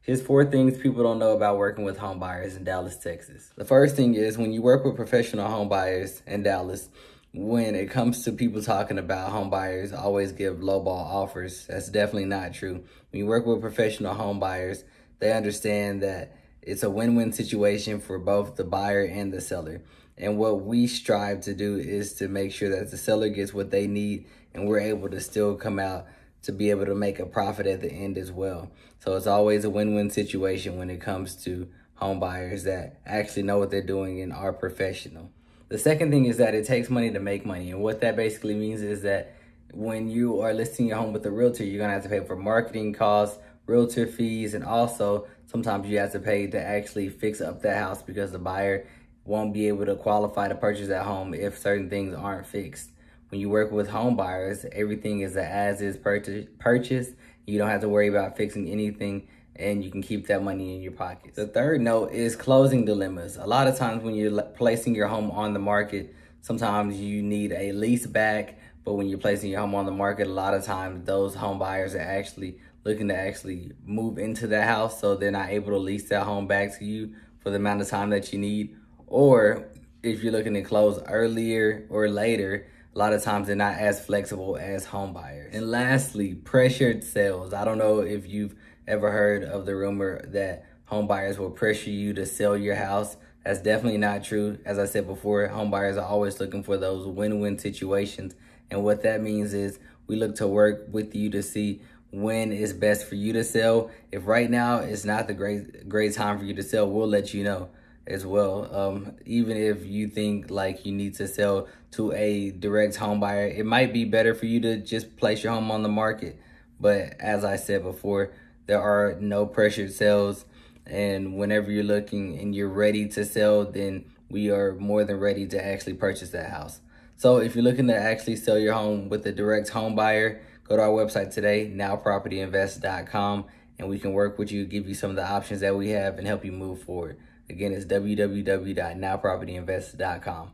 Here's 4 things people don't know about working with home buyers in Dallas, Texas. The first thing is when you work with professional home buyers in Dallas, when it comes to people talking about home buyers, always give lowball offers. That's definitely not true. When you work with professional home buyers, they understand that it's a win-win situation for both the buyer and the seller. And what we strive to do is to make sure that the seller gets what they need and we're able to still come out to be able to make a profit at the end as well. So it's always a win-win situation when it comes to home buyers that actually know what they're doing and are professional. The second thing is that it takes money to make money. And what that basically means is that when you are listing your home with a realtor, you're gonna have to pay for marketing costs, realtor fees, and also sometimes you have to pay to actually fix up that house because the buyer won't be able to qualify to purchase that home if certain things aren't fixed. When you work with home buyers, everything is an as-is purchase. You don't have to worry about fixing anything, and you can keep that money in your pocket. The third note is closing dilemmas. A lot of times when you're placing your home on the market, sometimes you need a lease back, but when you're placing your home on the market, a lot of times those home buyers are actually looking to actually move into the house, so they're not able to lease that home back to you for the amount of time that you need. Or if you're looking to close earlier or later, a lot of times they're not as flexible as home buyers. And lastly, pressured sales. I don't know if you've ever heard of the rumor that home buyers will pressure you to sell your house. That's definitely not true. As I said before, home buyers are always looking for those win-win situations. And what that means is we look to work with you to see when is best for you to sell. If right now it's not the great time for you to sell, we'll let you know as well. Even if you think like you need to sell to a direct home buyer, it might be better for you to just place your home on the market. But as I said before, there are no pressured sales, and whenever you're looking and you're ready to sell, then we are more than ready to actually purchase that house. So if you're looking to actually sell your home with a direct home buyer, go to our website today, nowpropertyinvest.com, and we can work with you, give you some of the options that we have, and help you move forward. Again, it's www.nowpropertyinvest.com.